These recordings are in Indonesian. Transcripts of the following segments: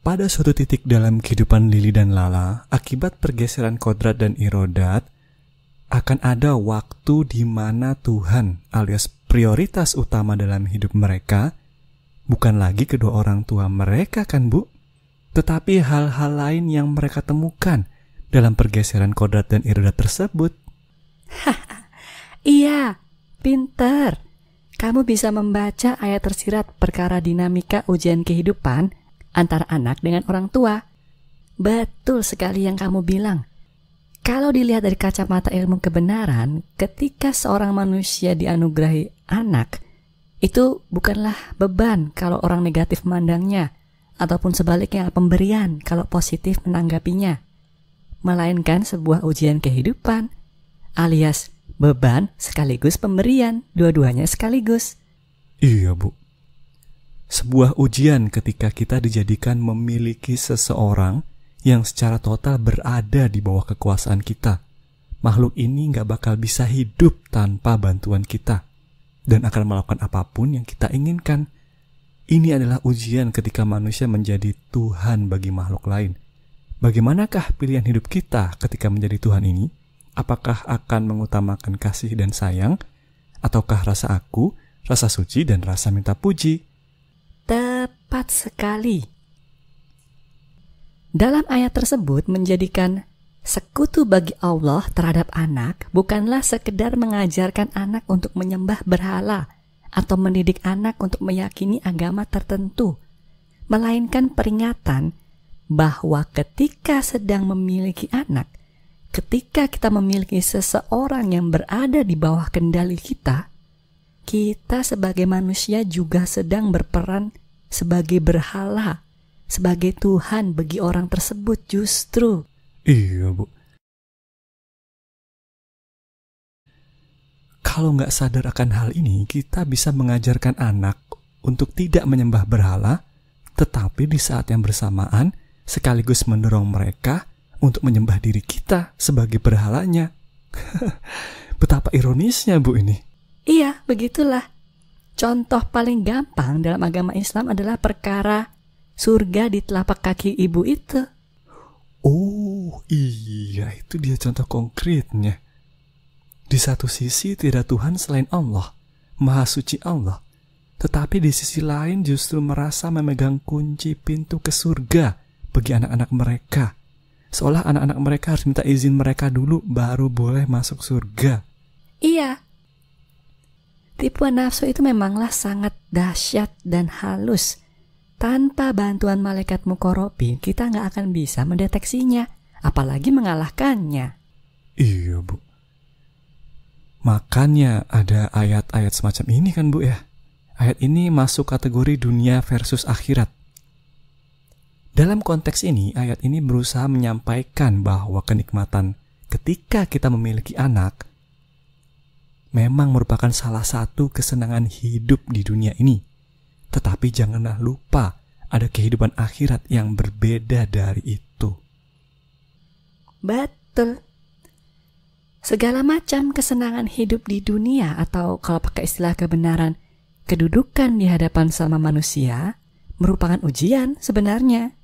pada suatu titik dalam kehidupan Lili dan Lala, akibat pergeseran kodrat dan irodat, akan ada waktu di mana Tuhan alias prioritas utama dalam hidup mereka bukan lagi kedua orang tua mereka kan Bu, tetapi hal-hal lain yang mereka temukan dalam pergeseran kodrat dan irodat tersebut. Iya, pinter. Kamu bisa membaca ayat tersirat perkara dinamika ujian kehidupan antara anak dengan orang tua. Betul sekali yang kamu bilang. Kalau dilihat dari kacamata ilmu kebenaran, ketika seorang manusia dianugerahi anak, itu bukanlah beban kalau orang negatif memandangnya, ataupun sebaliknya pemberian kalau positif menanggapinya, melainkan sebuah ujian kehidupan, alias beban sekaligus pemberian, dua-duanya sekaligus. Iya Bu. Sebuah ujian ketika kita dijadikan memiliki seseorang yang secara total berada di bawah kekuasaan kita. Makhluk ini gak bakal bisa hidup tanpa bantuan kita dan akan melakukan apapun yang kita inginkan. Ini adalah ujian ketika manusia menjadi Tuhan bagi makhluk lain. Bagaimanakah pilihan hidup kita ketika menjadi Tuhan ini? Apakah akan mengutamakan kasih dan sayang, ataukah rasa aku, rasa suci, dan rasa minta puji? Tepat sekali. Dalam ayat tersebut menjadikan sekutu bagi Allah terhadap anak bukanlah sekedar mengajarkan anak untuk menyembah berhala atau mendidik anak untuk meyakini agama tertentu, melainkan peringatan bahwa ketika sedang memiliki anak, ketika kita memiliki seseorang yang berada di bawah kendali kita, kita sebagai manusia juga sedang berperan sebagai berhala, sebagai Tuhan bagi orang tersebut justru. Iya Bu. Kalau nggak sadar akan hal ini, kita bisa mengajarkan anak untuk tidak menyembah berhala, tetapi di saat yang bersamaan sekaligus mendorong mereka untuk menyembah diri kita sebagai berhalanya. Betapa ironisnya Bu ini. Iya, begitulah. Contoh paling gampang dalam agama Islam adalah perkara surga di telapak kaki ibu itu. Oh iya, itu dia contoh konkretnya. Di satu sisi tidak Tuhan selain Allah, Maha Suci Allah. Tetapi di sisi lain justru merasa memegang kunci pintu ke surga bagi anak-anak mereka. Seolah anak-anak mereka harus minta izin mereka dulu baru boleh masuk surga. Iya. Tipuan nafsu itu memanglah sangat dahsyat dan halus. Tanpa bantuan malaikat mukorobin, kita nggak akan bisa mendeteksinya, apalagi mengalahkannya. Iya Bu. Makanya ada ayat-ayat semacam ini kan Bu ya. Ayat ini masuk kategori dunia versus akhirat. Dalam konteks ini, ayat ini berusaha menyampaikan bahwa kenikmatan ketika kita memiliki anak memang merupakan salah satu kesenangan hidup di dunia ini. Tetapi janganlah lupa ada kehidupan akhirat yang berbeda dari itu. Betul. Segala macam kesenangan hidup di dunia, atau kalau pakai istilah kebenaran, kedudukan di hadapan sama manusia merupakan ujian sebenarnya.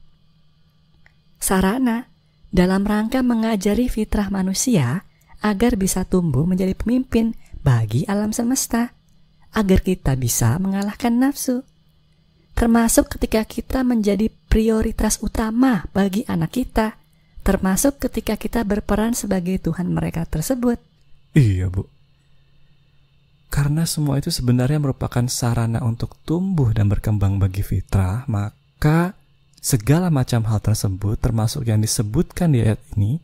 Sarana dalam rangka mengajari fitrah manusia agar bisa tumbuh menjadi pemimpin bagi alam semesta, agar kita bisa mengalahkan nafsu. Termasuk ketika kita menjadi prioritas utama bagi anak kita, termasuk ketika kita berperan sebagai Tuhan mereka tersebut. Iya Bu. Karena semua itu sebenarnya merupakan sarana untuk tumbuh dan berkembang bagi fitrah, maka segala macam hal tersebut, termasuk yang disebutkan di ayat ini,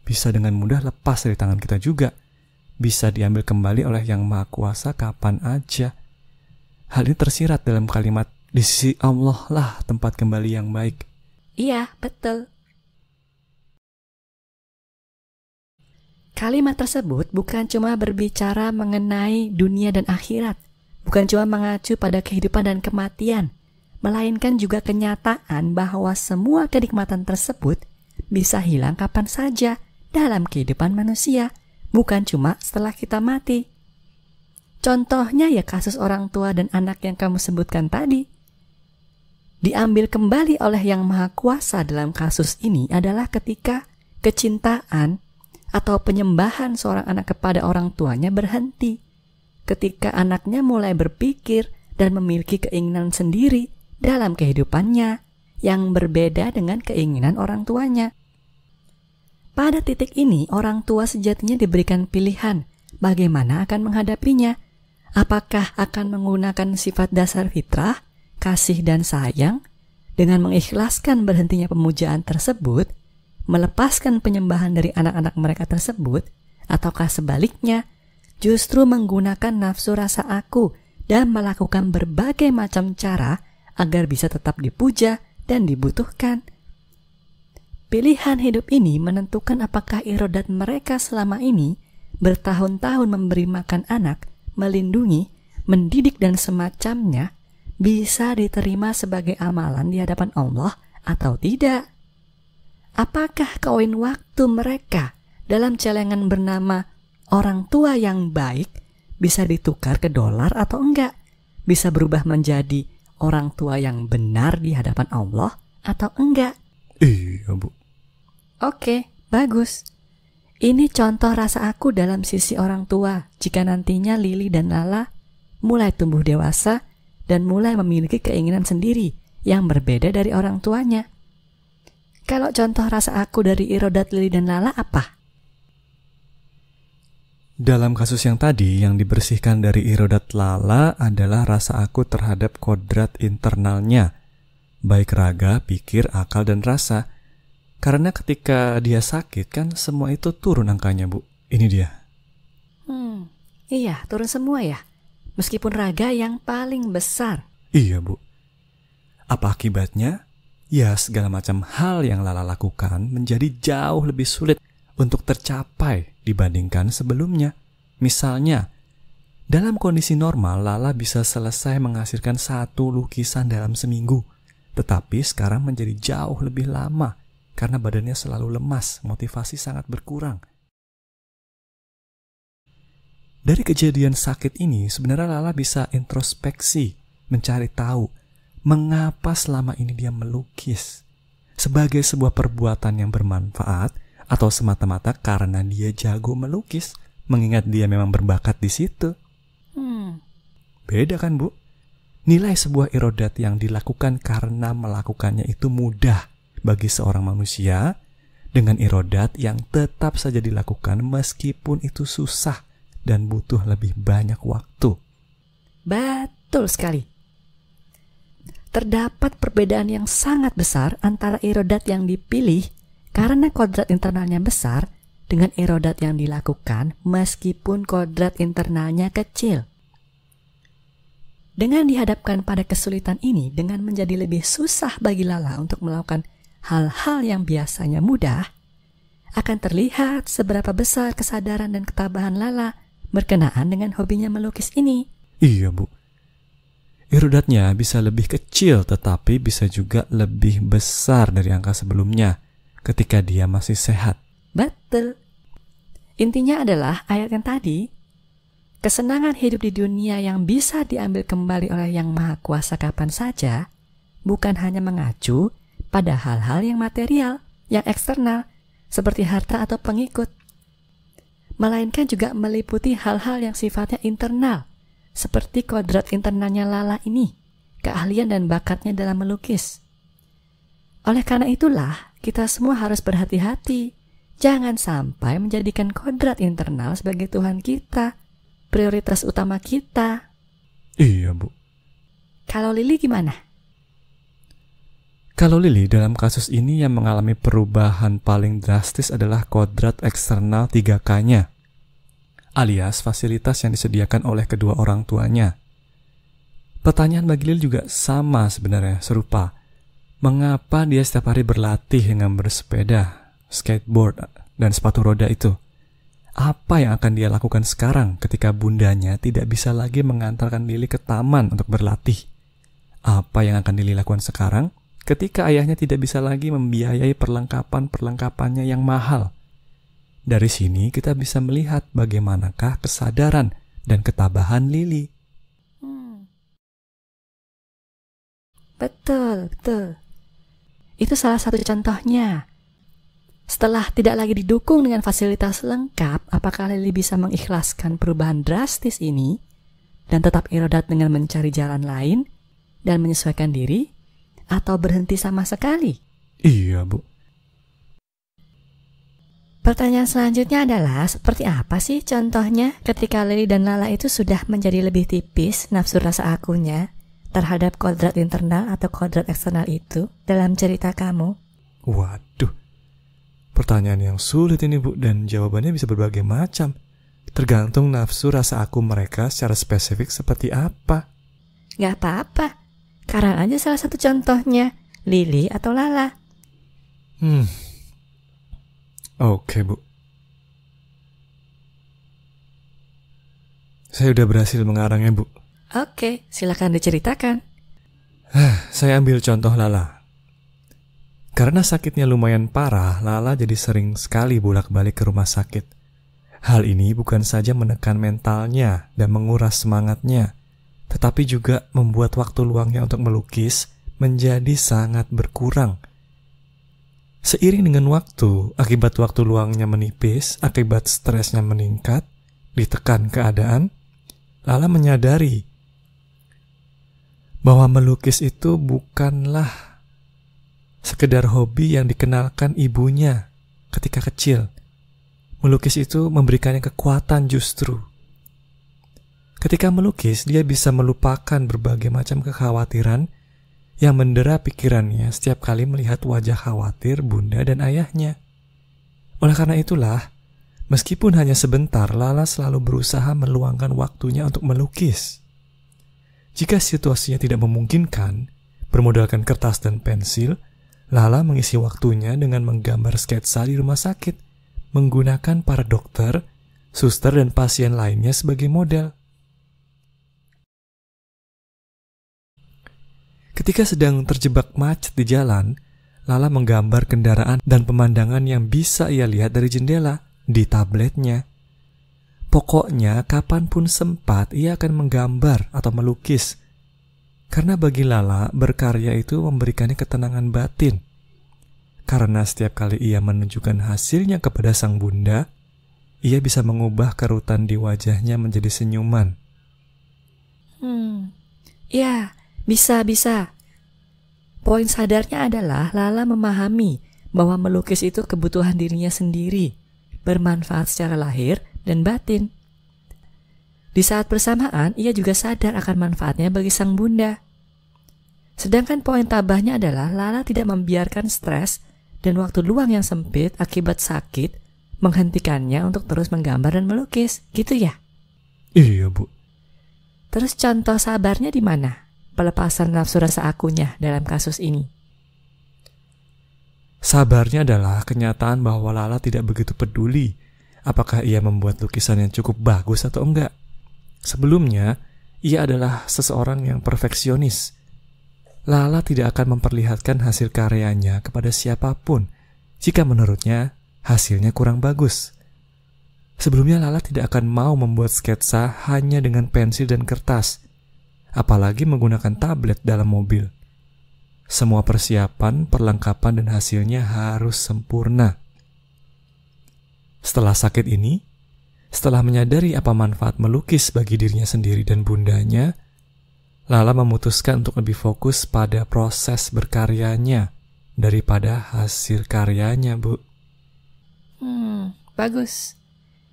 bisa dengan mudah lepas dari tangan kita juga. Bisa diambil kembali oleh Yang Maha Kuasa kapan aja. Hal ini tersirat dalam kalimat, di sisi Allah lah tempat kembali yang baik. Iya, betul. Kalimat tersebut bukan cuma berbicara mengenai dunia dan akhirat, bukan cuma mengacu pada kehidupan dan kematian, melainkan juga kenyataan bahwa semua kenikmatan tersebut bisa hilang kapan saja dalam kehidupan manusia, bukan cuma setelah kita mati. Contohnya ya kasus orang tua dan anak yang kamu sebutkan tadi. diambil kembali oleh Yang Maha Kuasa dalam kasus ini adalah ketika kecintaan atau penyembahan seorang anak kepada orang tuanya berhenti. Ketika anaknya mulai berpikir dan memiliki keinginan sendiri dalam kehidupannya yang berbeda dengan keinginan orang tuanya. Pada titik ini, orang tua sejatinya diberikan pilihan bagaimana akan menghadapinya. Apakah akan menggunakan sifat dasar fitrah, kasih dan sayang, dengan mengikhlaskan berhentinya pemujaan tersebut, melepaskan penyembahan dari anak-anak mereka tersebut, ataukah sebaliknya, justru menggunakan nafsu rasa aku dan melakukan berbagai macam cara agar bisa tetap dipuja dan dibutuhkan. Pilihan hidup ini menentukan apakah irodat mereka selama ini bertahun-tahun memberi makan anak, melindungi, mendidik dan semacamnya bisa diterima sebagai amalan di hadapan Allah atau tidak. Apakah koin waktu mereka dalam celengan bernama orang tua yang baik bisa ditukar ke dolar atau enggak? Bisa berubah menjadi orang tua yang benar di hadapan Allah atau enggak? Iya, Bu. Oke, bagus. Ini contoh rasa aku dalam sisi orang tua jika nantinya Lily dan Lala mulai tumbuh dewasa dan mulai memiliki keinginan sendiri yang berbeda dari orang tuanya. Kalau contoh rasa aku dari irodat Lily dan Lala apa? Dalam kasus yang tadi, yang dibersihkan dari irodat Lala adalah rasa aku terhadap kodrat internalnya, baik raga, pikir, akal, dan rasa. Karena ketika dia sakit kan semua itu turun angkanya, Bu. Ini dia. Iya, turun semua ya. Meskipun raga yang paling besar. Iya, Bu. Apa akibatnya? Ya, segala macam hal yang Lala lakukan menjadi jauh lebih sulit untuk tercapai dibandingkan sebelumnya. Misalnya, dalam kondisi normal Lala bisa selesai menghasilkan 1 lukisan dalam seminggu. Tetapi sekarang menjadi jauh lebih lama karena badannya selalu lemas, motivasi sangat berkurang. Dari kejadian sakit ini, sebenarnya Lala bisa introspeksi, mencari tahu mengapa selama ini dia melukis. Sebagai sebuah perbuatan yang bermanfaat atau semata-mata karena dia jago melukis, mengingat dia memang berbakat di situ. Beda kan, Bu? Nilai sebuah irodat yang dilakukan karena melakukannya itu mudah bagi seorang manusia dengan irodat yang tetap saja dilakukan meskipun itu susah dan butuh lebih banyak waktu. Betul sekali. Terdapat perbedaan yang sangat besar antara irodat yang dipilih karena kodrat internalnya besar dengan irodat yang dilakukan meskipun kodrat internalnya kecil. Dengan dihadapkan pada kesulitan ini, dengan menjadi lebih susah bagi Lala untuk melakukan hal-hal yang biasanya mudah, akan terlihat seberapa besar kesadaran dan ketabahan Lala berkenaan dengan hobinya melukis ini. Iya, Bu. Irodatnya bisa lebih kecil tetapi bisa juga lebih besar dari angka sebelumnya ketika dia masih sehat. Betul. Intinya adalah ayat yang tadi, kesenangan hidup di dunia yang bisa diambil kembali oleh Yang Maha Kuasa kapan saja, bukan hanya mengacu pada hal-hal yang material, yang eksternal, seperti harta atau pengikut, melainkan juga meliputi hal-hal yang sifatnya internal, seperti kodrat internalnya Lala ini, keahlian dan bakatnya dalam melukis. Oleh karena itulah, kita semua harus berhati-hati, jangan sampai menjadikan kodrat internal sebagai Tuhan kita, prioritas utama kita. Iya, Bu. Kalau Lily gimana? Kalau Lily dalam kasus ini yang mengalami perubahan paling drastis adalah kodrat eksternal 3K-nya, alias fasilitas yang disediakan oleh kedua orang tuanya. Pertanyaan bagi Lily juga sama sebenarnya, serupa. Mengapa dia setiap hari berlatih dengan bersepeda, skateboard, dan sepatu roda itu? Apa yang akan dia lakukan sekarang ketika bundanya tidak bisa lagi mengantarkan Lily ke taman untuk berlatih? Apa yang akan Lily lakukan sekarang ketika ayahnya tidak bisa lagi membiayai perlengkapan-perlengkapannya yang mahal? Dari sini kita bisa melihat bagaimanakah kesadaran dan ketabahan Lily. Betul, betul. Itu salah satu contohnya. Setelah tidak lagi didukung dengan fasilitas lengkap, apakah Lily bisa mengikhlaskan perubahan drastis ini dan tetap irodat dengan mencari jalan lain dan menyesuaikan diri, atau berhenti sama sekali? Iya, Bu. Pertanyaan selanjutnya adalah, seperti apa sih contohnya ketika Lily dan Lala itu sudah menjadi lebih tipis nafsu rasa akunya terhadap kodrat internal atau kodrat eksternal itu dalam cerita kamu? Waduh, pertanyaan yang sulit ini, Bu, dan jawabannya bisa berbagai macam. Tergantung nafsu rasa aku mereka secara spesifik seperti apa. Gak apa-apa, karang aja salah satu contohnya, Lily atau Lala. Oke, Bu. Saya udah berhasil mengarangnya, Bu. Oke, silakan diceritakan. Saya ambil contoh Lala. Karena sakitnya lumayan parah, Lala jadi sering sekali bolak-balik ke rumah sakit. Hal ini bukan saja menekan mentalnya dan menguras semangatnya, tetapi juga membuat waktu luangnya untuk melukis menjadi sangat berkurang. Seiring dengan waktu, akibat waktu luangnya menipis, akibat stresnya meningkat, ditekan keadaan, Lala menyadari bahwa melukis itu bukanlah sekedar hobi yang dikenalkan ibunya ketika kecil. Melukis itu memberikannya kekuatan justru. Ketika melukis, dia bisa melupakan berbagai macam kekhawatiran yang mendera pikirannya setiap kali melihat wajah khawatir bunda dan ayahnya. Oleh karena itulah, meskipun hanya sebentar, Lala selalu berusaha meluangkan waktunya untuk melukis. Jika situasinya tidak memungkinkan, bermodalkan kertas dan pensil, Lala mengisi waktunya dengan menggambar sketsa di rumah sakit, menggunakan para dokter, suster, dan pasien lainnya sebagai model. Ketika sedang terjebak macet di jalan, Lala menggambar kendaraan dan pemandangan yang bisa ia lihat dari jendela di tabletnya. Pokoknya, kapanpun sempat, ia akan menggambar atau melukis. Karena bagi Lala, berkarya itu memberikannya ketenangan batin. Karena setiap kali ia menunjukkan hasilnya kepada sang bunda, ia bisa mengubah kerutan di wajahnya menjadi senyuman. Ya, bisa. Poin sadarnya adalah Lala memahami bahwa melukis itu kebutuhan dirinya sendiri, bermanfaat secara lahir dan batin. Di saat bersamaan, ia juga sadar akan manfaatnya bagi sang bunda. Sedangkan poin tabahnya adalah Lala tidak membiarkan stres dan waktu luang yang sempit akibat sakit menghentikannya untuk terus menggambar dan melukis, gitu ya? Iya, Bu. Terus contoh sabarnya di mana? Pelepasan nafsu rasa akunya dalam kasus ini. Sabarnya adalah kenyataan bahwa Lala tidak begitu peduli apakah ia membuat lukisan yang cukup bagus atau enggak. Sebelumnya, ia adalah seseorang yang perfeksionis. Lala tidak akan memperlihatkan hasil karyanya kepada siapapun jika menurutnya hasilnya kurang bagus. Sebelumnya Lala tidak akan mau membuat sketsa hanya dengan pensil dan kertas, apalagi menggunakan tablet dalam mobil. Semua persiapan, perlengkapan, dan hasilnya harus sempurna. Setelah sakit ini, setelah menyadari apa manfaat melukis bagi dirinya sendiri dan bundanya, Lala memutuskan untuk lebih fokus pada proses berkaryanya daripada hasil karyanya, Bu. Bagus.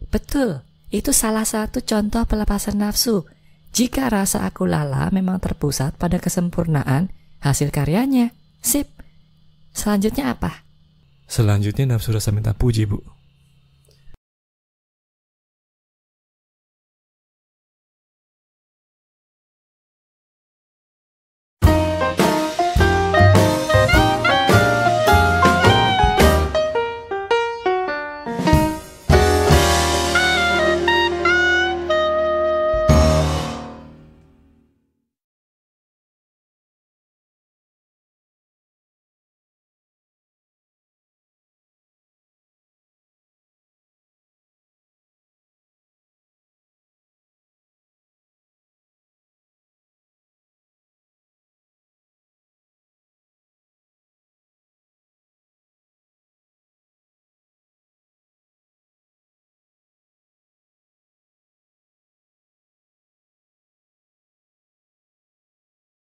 Betul, itu salah satu contoh pelepasan nafsu. Jika rasa aku Lala memang terpusat pada kesempurnaan hasil karyanya. Sip. Selanjutnya apa? Selanjutnya nafsu rasa minta puji, Bu.